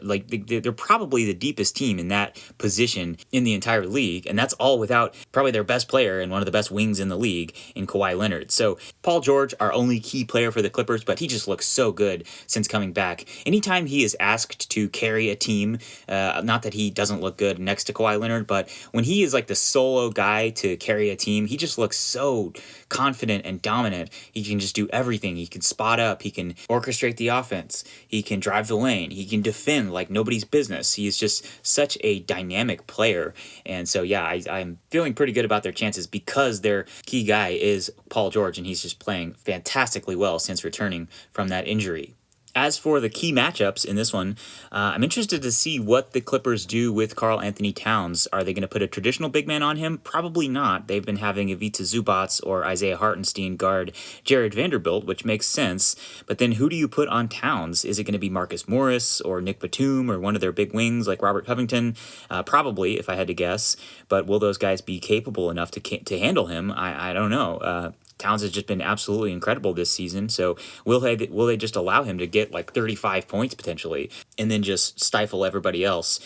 probably the deepest team in that position in the entire league, and that's all without probably their best player and one of the best wings in the league in Kawhi Leonard. So Paul George, our only key player for the Clippers, but he just looks so good since coming back. Anytime he is asked to carry a team, not that he doesn't look good next to Kawhi Leonard, but when he is like the solo guy to carry a team, he just looks so confident and dominant. He can just do everything. He can spot up. He can orchestrate the offense. He can drive the lane. He can defend like nobody's business. He is just such a dynamic player. And so, yeah, I'm feeling pretty good about their chances because their key guy is Paul George, and he's just playing fantastically well since returning from that injury. As for the key matchups in this one, I'm interested to see what the Clippers do with Karl-Anthony Towns. Are they going to put a traditional big man on him? Probably not. They've been having Ivica Zubac or Isaiah Hartenstein guard Jared Vanderbilt, which makes sense. But then who do you put on Towns? Is it going to be Marcus Morris or Nick Batum or one of their big wings like Robert Covington? Probably, if I had to guess. But will those guys be capable enough to handle him? I don't know. Towns has just been absolutely incredible this season. So will they just allow him to get like 35 points potentially and then just stifle everybody else?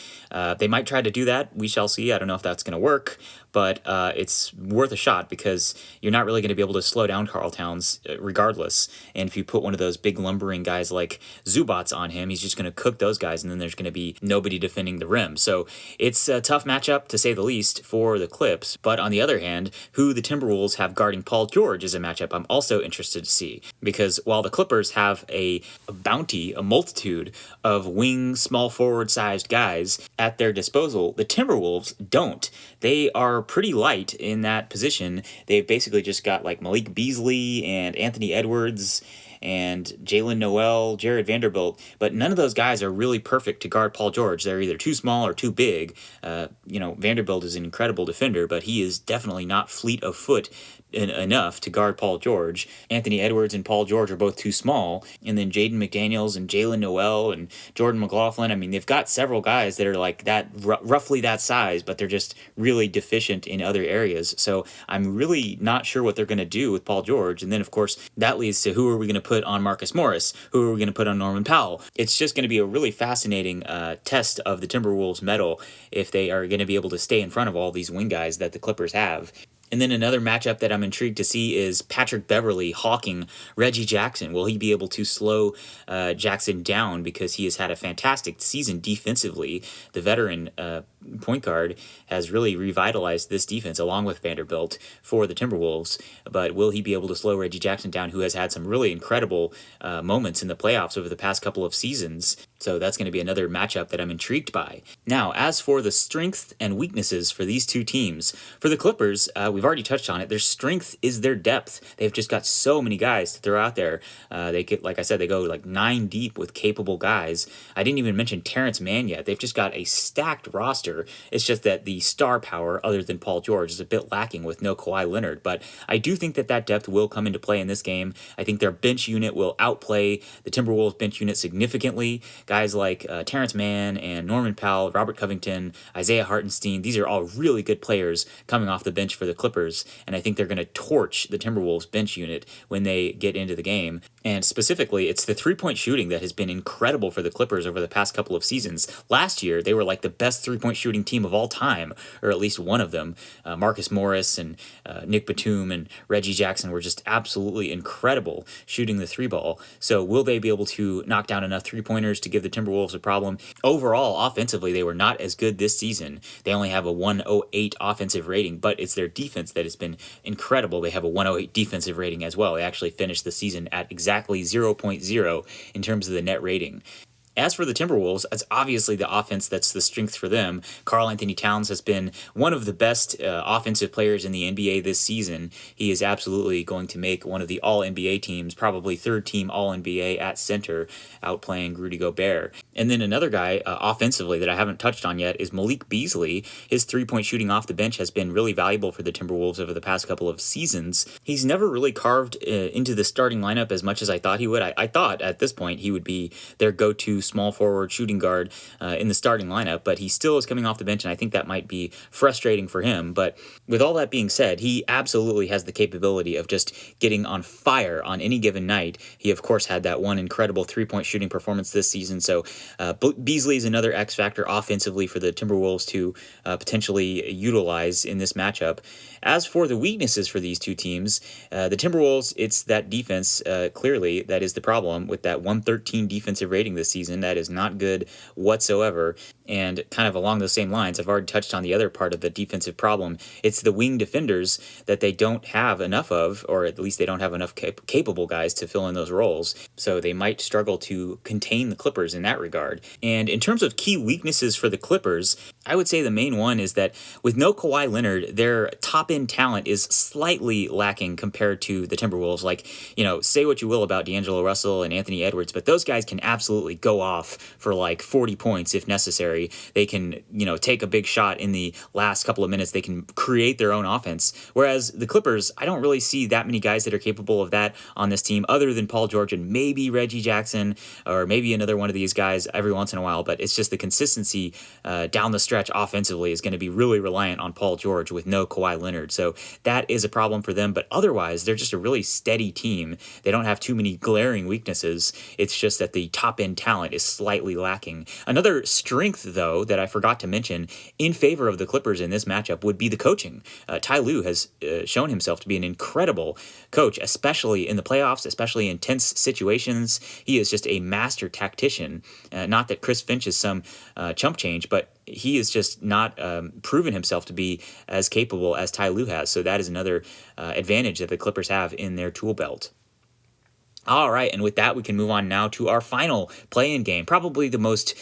They might try to do that. We shall see. I don't know if that's going to work, but it's worth a shot because you're not really going to be able to slow down Karl Towns regardless. And if you put one of those big lumbering guys like Zubac on him, he's just going to cook those guys, and then there's going to be nobody defending the rim. So it's a tough matchup to say the least for the Clips. But on the other hand, who the Timberwolves have guarding Paul George is a matchup I'm also interested to see, because while the Clippers have a multitude of wing, small forward sized guys at their disposal, the Timberwolves don't. They are pretty light in that position. They've basically just got like Malik Beasley and Anthony Edwards and Jalen Noel, Jared Vanderbilt, but none of those guys are really perfect to guard Paul George. They're either too small or too big. Vanderbilt is an incredible defender, but he is definitely not fleet of foot enough to guard Paul George. Anthony Edwards and Paul George are both too small, and then Jaden McDaniels and Jalen Noel and Jordan McLaughlin, I mean, they've got several guys that are like that, roughly that size, but they're just really deficient in other areas. So I'm really not sure what they're going to do with Paul George. And then, of course, that leads to who are we going to put on Marcus Morris? Who are we going to put on Norman Powell? It's just going to be a really fascinating test of the Timberwolves' mettle if they are going to be able to stay in front of all these wing guys that the Clippers have. And then another matchup that I'm intrigued to see is Patrick Beverley hawking Reggie Jackson. Will he be able to slow Jackson down because he has had a fantastic season defensively? The veteran point guard has really revitalized this defense along with Vanderbilt for the Timberwolves. But will he be able to slow Reggie Jackson down, who has had some really incredible moments in the playoffs over the past couple of seasons? So that's going to be another matchup that I'm intrigued by. Now, as for the strengths and weaknesses for these two teams, for the Clippers, we've already touched on it. Their strength is their depth. They've just got so many guys to throw out there. They get, like I said, they go like 9 deep with capable guys. I didn't even mention Terrence Mann yet. They've just got a stacked roster roster. It's just that the star power, other than Paul George, is a bit lacking with no Kawhi Leonard. But I do think that depth will come into play in this game. I think their bench unit will outplay the Timberwolves bench unit significantly. Guys like Terrence Mann and Norman Powell, Robert Covington, Isaiah Hartenstein, these are all really good players coming off the bench for the Clippers, and I think they're going to torch the Timberwolves bench unit when they get into the game. And specifically, it's the three-point shooting that has been incredible for the Clippers over the past couple of seasons. Last year, they were like the best three-point shooting team of all time, or at least one of them. Marcus Morris and Nick Batum and Reggie Jackson were just absolutely incredible shooting the three ball. So will they be able to knock down enough three-pointers to give the Timberwolves a problem? Overall, offensively, they were not as good this season. They only have a 108 offensive rating, but it's their defense that has been incredible. They have a 108 defensive rating as well. They actually finished the season at exactly 0.0 in terms of the net rating. As for the Timberwolves, it's obviously the offense that's the strength for them. Karl-Anthony Towns has been one of the best offensive players in the NBA this season. He is absolutely going to make one of the All-NBA teams, probably third-team All-NBA at center, outplaying Rudy Gobert. And then another guy offensively that I haven't touched on yet is Malik Beasley. His three-point shooting off the bench has been really valuable for the Timberwolves over the past couple of seasons. He's never really carved into the starting lineup as much as I thought he would. I thought at this point he would be their go-to small forward shooting guard in the starting lineup, but he still is coming off the bench, and I think that might be frustrating for him. But with all that being said, he absolutely has the capability of just getting on fire on any given night. He, of course, had that one incredible three-point shooting performance this season, so Beasley is another X factor offensively for the Timberwolves to potentially utilize in this matchup. As for the weaknesses for these two teams, the Timberwolves, it's that defense, clearly, that is the problem with that 113 defensive rating this season. That is not good whatsoever. And kind of along those same lines, I've already touched on the other part of the defensive problem. It's the wing defenders that they don't have enough of, or at least they don't have enough capable guys to fill in those roles. So they might struggle to contain the Clippers in that regard. And in terms of key weaknesses for the Clippers, I would say the main one is that with no Kawhi Leonard, their top-end talent is slightly lacking compared to the Timberwolves. Like, say what you will about D'Angelo Russell and Anthony Edwards, but those guys can absolutely go off for like 40 points if necessary. They can, take a big shot in the last couple of minutes. They can create their own offense. Whereas the Clippers, I don't really see that many guys that are capable of that on this team other than Paul George and maybe Reggie Jackson or maybe another one of these guys every once in a while. But it's just the consistency down the stretch offensively is going to be really reliant on Paul George with no Kawhi Leonard. So that is a problem for them. But otherwise, they're just a really steady team. They don't have too many glaring weaknesses. It's just that the top-end talent is slightly lacking. Another strength, though, that I forgot to mention in favor of the Clippers in this matchup would be the coaching. Ty Lue has shown himself to be an incredible coach, especially in the playoffs, especially in tense situations. He is just a master tactician. Not that Chris Finch is some chump change, but he is just not proven himself to be as capable as Ty Lue has. So that is another advantage that the Clippers have in their tool belt. All right, and with that, we can move on now to our final play-in game, probably the most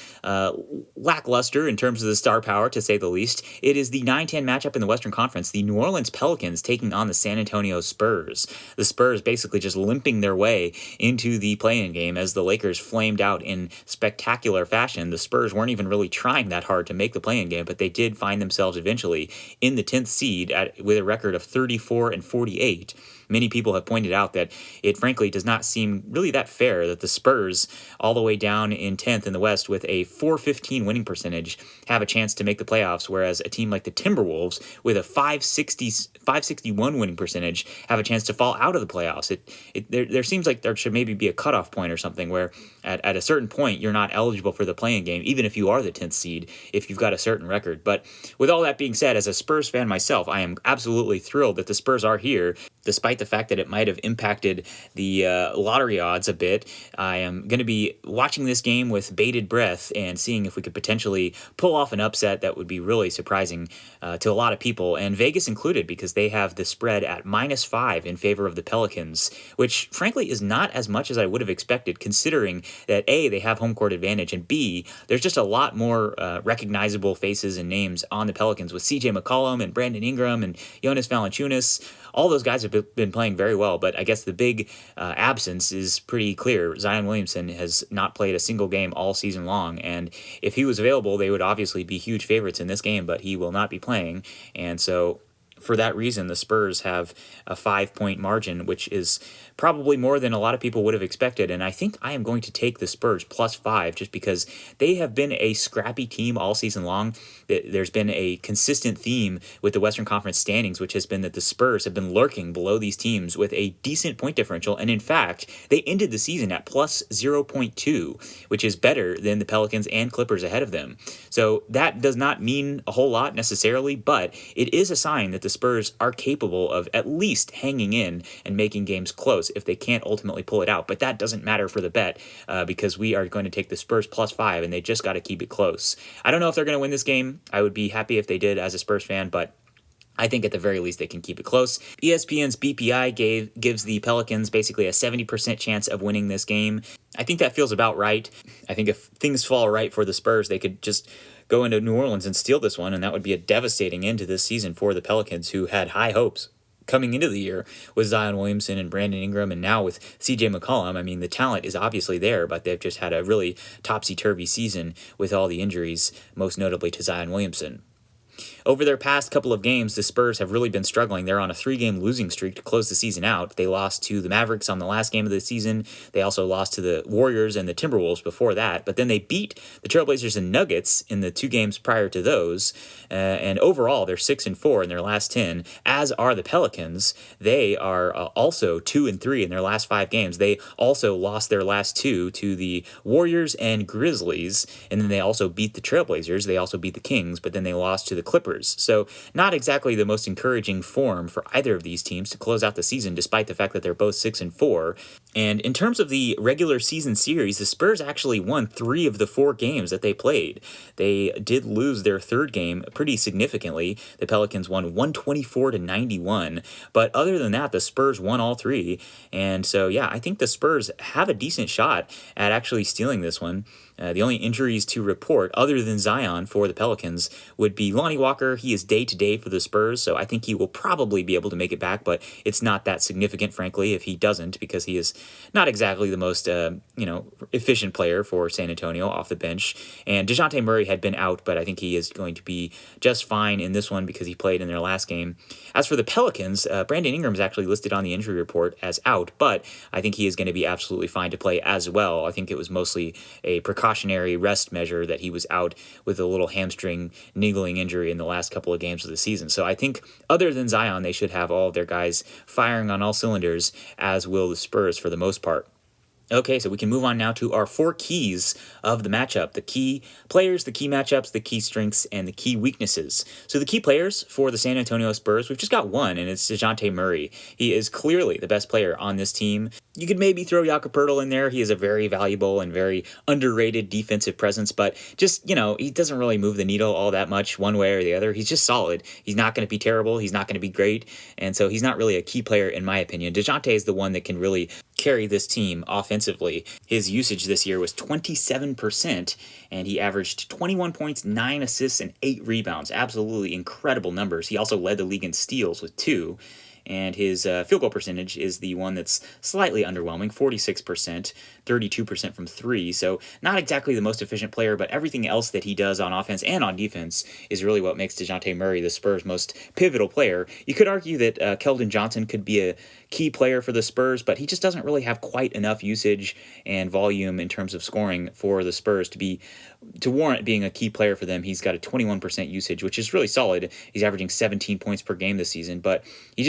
lackluster in terms of the star power, to say the least. It is the 9-10 matchup in the Western Conference, the New Orleans Pelicans taking on the San Antonio Spurs. The Spurs basically just limping their way into the play-in game as the Lakers flamed out in spectacular fashion. The Spurs weren't even really trying that hard to make the play-in game, but they did find themselves eventually in the 10th seed with a record of 34-48. Many people have pointed out that it frankly does not seem really that fair that the Spurs, all the way down in 10th in the West with a .415 winning percentage, have a chance to make the playoffs, whereas a team like the Timberwolves with a .561 winning percentage have a chance to fall out of the playoffs. There seems like there should maybe be a cutoff point or something where at a certain point you're not eligible for the play-in game, even if you are the 10th seed, if you've got a certain record. But with all that being said, as a Spurs fan myself, I am absolutely thrilled that the Spurs are here, despite the fact that it might have impacted the lottery odds a bit. I am going to be watching this game with bated breath and seeing if we could potentially pull off an upset that would be really surprising to a lot of people, and Vegas included, because they have the spread at -5 in favor of the Pelicans, which frankly is not as much as I would have expected, considering that A, they have home court advantage, and B, there's just a lot more recognizable faces and names on the Pelicans with CJ McCollum and Brandon Ingram and Jonas Valanciunas. All those guys have been playing very well, but I guess the big absence is pretty clear. Zion Williamson has not played a single game all season long, and if he was available, they would obviously be huge favorites in this game, but he will not be playing, and so for that reason, the Spurs have a 5-point margin, which is probably more than a lot of people would have expected. And I think I am going to take the Spurs +5 just because they have been a scrappy team all season long. There's been a consistent theme with the Western Conference standings, which has been that the Spurs have been lurking below these teams with a decent point differential. And in fact, they ended the season at +0.2, which is better than the Pelicans and Clippers ahead of them. So that does not mean a whole lot necessarily, but it is a sign that the Spurs are capable of at least hanging in and making games close if they can't ultimately pull it out. But that doesn't matter for the bet because we are going to take the Spurs +5, and they just got to keep it close. I don't know if they're going to win this game. I would be happy if they did as a Spurs fan, but I think at the very least they can keep it close. ESPN's BPI gives the Pelicans basically a 70% chance of winning this game. I think that feels about right. I think if things fall right for the Spurs, they could just go into New Orleans and steal this one, and that would be a devastating end to this season for the Pelicans, who had high hopes coming into the year with Zion Williamson and Brandon Ingram, and now with CJ McCollum. I mean, the talent is obviously there, but they've just had a really topsy-turvy season with all the injuries, most notably to Zion Williamson. Over their past couple of games, the Spurs have really been struggling. They're on a 3-game losing streak to close the season out. They lost to the Mavericks on the last game of the season. They also lost to the Warriors and the Timberwolves before that. But then they beat the Trailblazers and Nuggets in the 2 games prior to those. And overall, they're 6-4 in their last 10, as are the Pelicans. They are also 2-3 in their last 5 games. They also lost their last 2 to the Warriors and Grizzlies. And then they also beat the Trailblazers. They also beat the Kings, but then they lost to the Clippers. So not exactly the most encouraging form for either of these teams to close out the season, despite the fact that they're both 6-4. And in terms of the regular season series, the Spurs actually won 3 of the 4 games that they played. They did lose their 3rd game pretty significantly. The Pelicans won 124-91. But other than that, the Spurs won all 3. And so, yeah, I think the Spurs have a decent shot at actually stealing this one. The only injuries to report, other than Zion for the Pelicans, would be Lonnie Walker. He is day-to-day for the Spurs, so I think he will probably be able to make it back, but it's not that significant, frankly, if he doesn't, because he is not exactly the most efficient player for San Antonio off the bench. And DeJounte Murray had been out, but I think he is going to be just fine in this one because he played in their last game. As for the Pelicans, Brandon Ingram is actually listed on the injury report as out, but I think he is going to be absolutely fine to play as well. I think it was mostly a precautionary rest measure that he was out with a little hamstring niggling injury in the last couple of games of the season. So I think other than Zion, they should have all of their guys firing on all cylinders, as will the Spurs for the most part. Okay, so we can move on now to our 4 keys of the matchup. The key players, the key matchups, the key strengths, and the key weaknesses. So the key players for the San Antonio Spurs, we've just got one, and it's DeJounte Murray. He is clearly the best player on this team. You could maybe throw Jakob Poeltl in there. He is a very valuable and very underrated defensive presence, but just, he doesn't really move the needle all that much one way or the other. He's just solid. He's not going to be terrible. He's not going to be great, and so he's not really a key player in my opinion. DeJounte is the one that can really carry this team offensively. His usage this year was 27%, and he averaged 21 points, 9 assists, and 8 rebounds. Absolutely incredible numbers. He also led the league in steals with 2. And his field goal percentage is the one that's slightly underwhelming, 46%, 32% from 3. So not exactly the most efficient player, but everything else that he does on offense and on defense is really what makes DeJounte Murray the Spurs' most pivotal player. You could argue that Keldon Johnson could be a key player for the Spurs, but he just doesn't really have quite enough usage and volume in terms of scoring for the Spurs to warrant being a key player for them. He's got a 21% usage, which is really solid. He's averaging 17 points per game this season, but he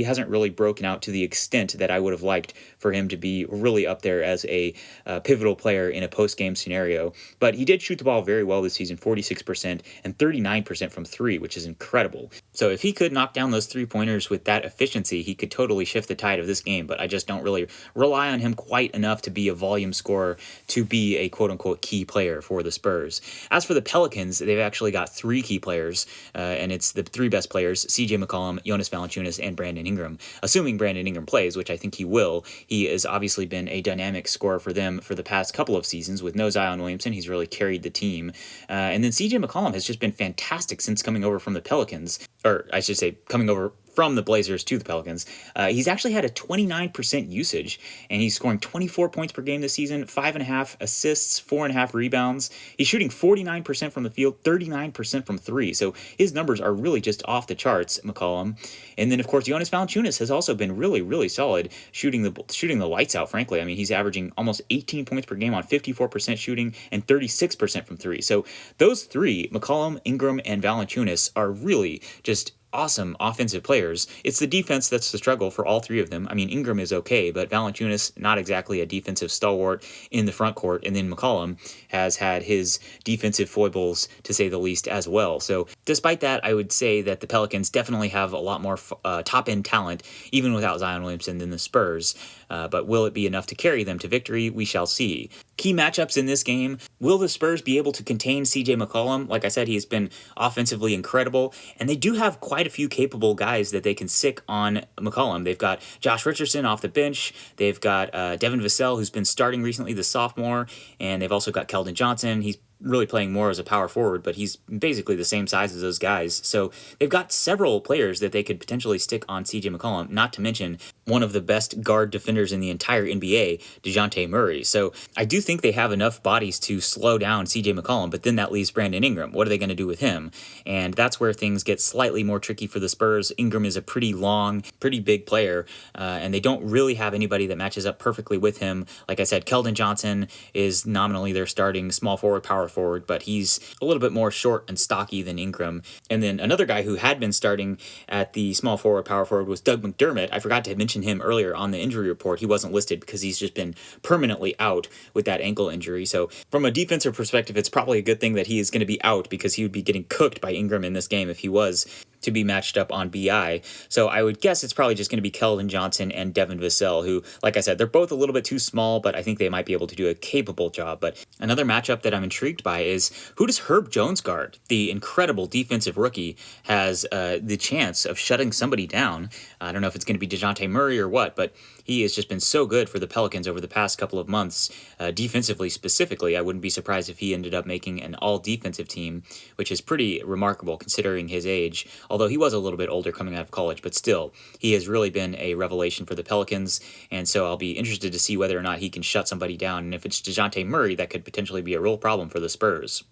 hasn't really broken out to the extent that I would have liked for him to be really up there as a pivotal player in a post-game scenario. But he did shoot the ball very well this season, 46% and 39% from 3, which is incredible. So if he could knock down those 3-pointers with that efficiency, he could totally shift the tide of this game, but I just don't really rely on him quite enough to be a volume scorer to be a quote-unquote key player for the Spurs. As for the Pelicans, they've actually got 3 key players, and it's the 3 best players, CJ McCollum, Jonas Valanciunas, and Brandon Ingram. Assuming Brandon Ingram plays, which I think he will, he has obviously been a dynamic scorer for them for the past couple of seasons. With no Zion Williamson, he's really carried the team. And then CJ McCollum has just been fantastic since coming over from the Pelicans, or I should say coming over from the Blazers to the Pelicans. He's actually had a 29% usage, and he's scoring 24 points per game this season, 5.5 assists, 4.5 rebounds. He's shooting 49% from the field, 39% from three. So his numbers are really just off the charts, McCollum. And then, of course, Jonas Valanciunas has also been really, really solid, shooting the lights out, frankly. I mean, he's averaging almost 18 points per game on 54% shooting and 36% from three. So those three, McCollum, Ingram, and Valanciunas, are really just awesome offensive players. It's the defense that's the struggle for all three of them. I mean, Ingram is okay, but Valanciunas, not exactly a defensive stalwart in the front court. And then McCollum has had his defensive foibles, to say the least, as well. So despite that, I would say that the Pelicans definitely have a lot more top-end talent, even without Zion Williamson, than the Spurs. But will it be enough to carry them to victory? We shall see. Key matchups in this game. Will the Spurs be able to contain CJ McCollum? Like I said, he has been offensively incredible, and they do have quite a few capable guys that they can sick on McCollum. They've got Josh Richardson off the bench. They've got Devin Vassell, who's been starting recently, the sophomore, and they've also got Keldon Johnson. He's really playing more as a power forward, but he's basically the same size as those guys. So they've got several players that they could potentially stick on CJ McCollum, not to mention one of the best guard defenders in the entire NBA, DeJounte Murray. So I do think they have enough bodies to slow down CJ McCollum, but then that leaves Brandon Ingram. What are they going to do with him? And that's where things get slightly more tricky for the Spurs. Ingram is a pretty long, pretty big player, and they don't really have anybody that matches up perfectly with him. Like I said, Keldon Johnson is nominally their starting small forward, power forward, but he's a little bit more short and stocky than Ingram. And then another guy who had been starting at the small forward, power forward was Doug McDermott. I forgot to mention him earlier on the injury report. He wasn't listed because he's just been permanently out with that ankle injury. So from a defensive perspective, it's probably a good thing that he is going to be out, because he would be getting cooked by Ingram in this game if he was to be matched up on BI. So I would guess it's probably just going to be Keldon Johnson and Devin Vassell, who, like I said, they're both a little bit too small, but I think they might be able to do a capable job. But another matchup that I'm intrigued by is, who does Herb Jones guard? The incredible defensive rookie has the chance of shutting somebody down. I don't know if it's going to be DeJounte Murray or what, but he has just been so good for the Pelicans over the past couple of months, defensively specifically. I wouldn't be surprised if he ended up making an all-defensive team, which is pretty remarkable considering his age, although he was a little bit older coming out of college, but still, he has really been a revelation for the Pelicans, and so I'll be interested to see whether or not he can shut somebody down, and if it's DeJounte Murray, that could potentially be a real problem for the Spurs.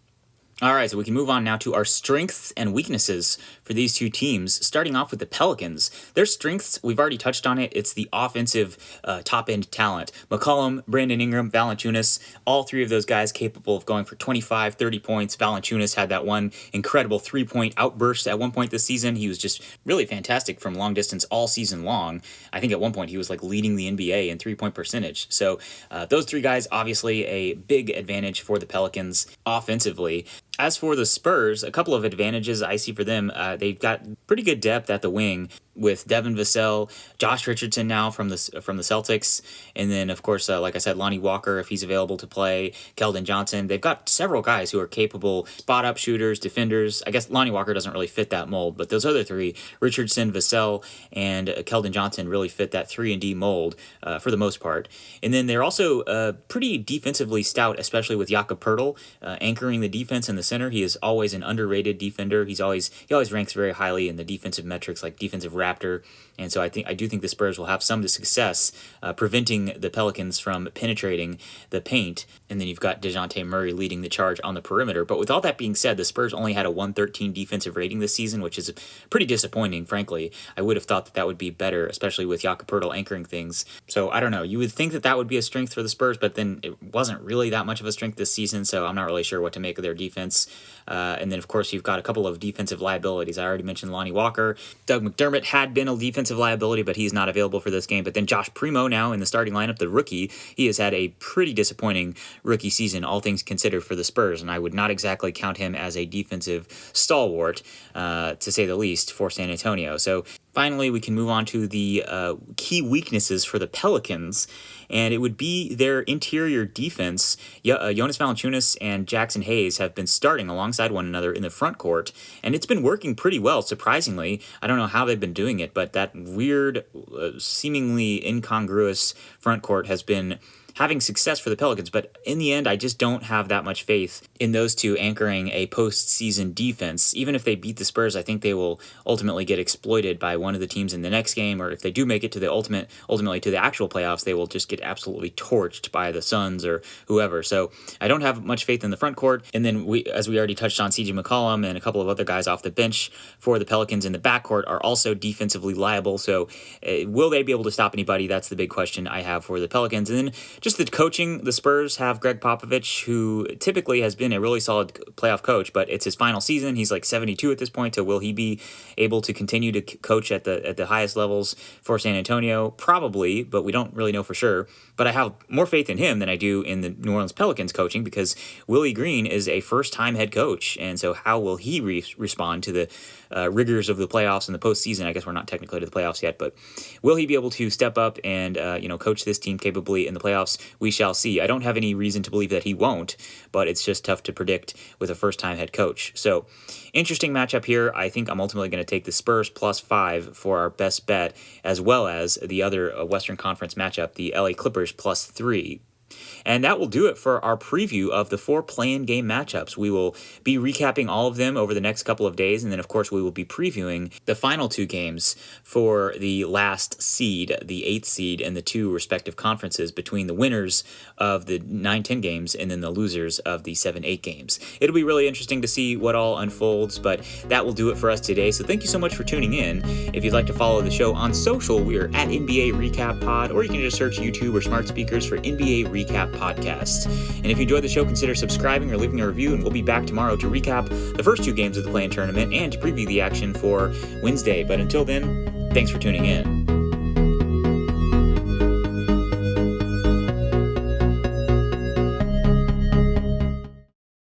All right, so we can move on now to our strengths and weaknesses for these two teams, starting off with the Pelicans. Their strengths, we've already touched on it. It's the offensive top-end talent. McCollum, Brandon Ingram, Valanciunas, all three of those guys capable of going for 25, 30 points. Valanciunas had that one incredible three-point outburst at one point this season. He was just really fantastic from long distance all season long. I think at one point he was like leading the NBA in three-point percentage. So those three guys, obviously a big advantage for the Pelicans offensively. As for the Spurs, a couple of advantages I see for them. They've got pretty good depth at the wing with Devin Vassell, Josh Richardson now from the Celtics, and then, of course, like I said, Lonnie Walker, if he's available to play, Keldon Johnson. They've got several guys who are capable spot-up shooters, defenders. I guess Lonnie Walker doesn't really fit that mold, but those other three, Richardson, Vassell, and Keldon Johnson, really fit that 3-and-D mold for the most part. And then they're also pretty defensively stout, especially with Jakob Poeltl anchoring the defense in the center. He is always an underrated defender. He always ranks very highly in the defensive metrics, like defensive Raptor, and so I do think the Spurs will have some success preventing the Pelicans from penetrating the paint. And then you've got DeJounte Murray leading the charge on the perimeter. But with all that being said, the Spurs only had a 113 defensive rating this season, which is pretty disappointing, frankly. I would have thought that would be better, especially with Jakob Poeltl anchoring things. So I don't know. You would think that would be a strength for the Spurs, but then it wasn't really that much of a strength this season, so I'm not really sure what to make of their defense. And then, of course, you've got a couple of defensive liabilities. I already mentioned Lonnie Walker. Doug McDermott had been a defensive liability, but he's not available for this game. But then Josh Primo now in the starting lineup, the rookie, he has had a pretty disappointing rookie season, all things considered, for the Spurs, and I would not exactly count him as a defensive stalwart, to say the least, for San Antonio. So finally, we can move on to the key weaknesses for the Pelicans, and it would be their interior defense. Jonas Valanciunas and Jackson Hayes have been starting alongside one another in the front court, and it's been working pretty well, surprisingly. I don't know how they've been doing it, but that weird, seemingly incongruous front court has been having success for the Pelicans. But in the end, I just don't have that much faith in those two anchoring a postseason defense. Even if they beat the Spurs, I think they will ultimately get exploited by one of the teams in the next game, or if they do make it to the ultimately to the actual playoffs, they will just get absolutely torched by the Suns or whoever. So I don't have much faith in the front court. And then as we already touched on, CJ McCollum and a couple of other guys off the bench for the Pelicans in the backcourt are also defensively liable. So will they be able to stop anybody? That's the big question I have for the Pelicans. And then just the coaching, the Spurs have Greg Popovich, who typically has been a really solid playoff coach, but it's his final season. He's like 72 at this point. So will he be able to continue to coach at the highest levels for San Antonio? Probably, but we don't really know for sure. But I have more faith in him than I do in the New Orleans Pelicans coaching, because Willie Green is a first-time head coach. And so how will he respond to the rigors of the playoffs and the postseason? I guess we're not technically to the playoffs yet, but will he be able to step up and coach this team capably in the playoffs? We shall see. I don't have any reason to believe that he won't, but it's just tough to predict with a first-time head coach. So interesting matchup here. I think I'm ultimately going to take the Spurs +5 for our best bet, as well as the other Western Conference matchup, the LA Clippers +3. And that will do it for our preview of the 4 play-in game matchups. We will be recapping all of them over the next couple of days, and then, of course, we will be previewing the final 2 games for the last seed, the 8th seed, and the 2 respective conferences between the winners of the 9-10 games and then the losers of the 7-8 games. It'll be really interesting to see what all unfolds, but that will do it for us today. So thank you so much for tuning in. If you'd like to follow the show on social, we're at NBA Recap Pod, or you can just search YouTube or smart speakers for NBA Recap Podcast. And if you enjoyed the show, consider subscribing or leaving a review, and we'll be back tomorrow to recap the first 2 games of the play-in tournament and to preview the action for Wednesday. But until then, thanks for tuning in.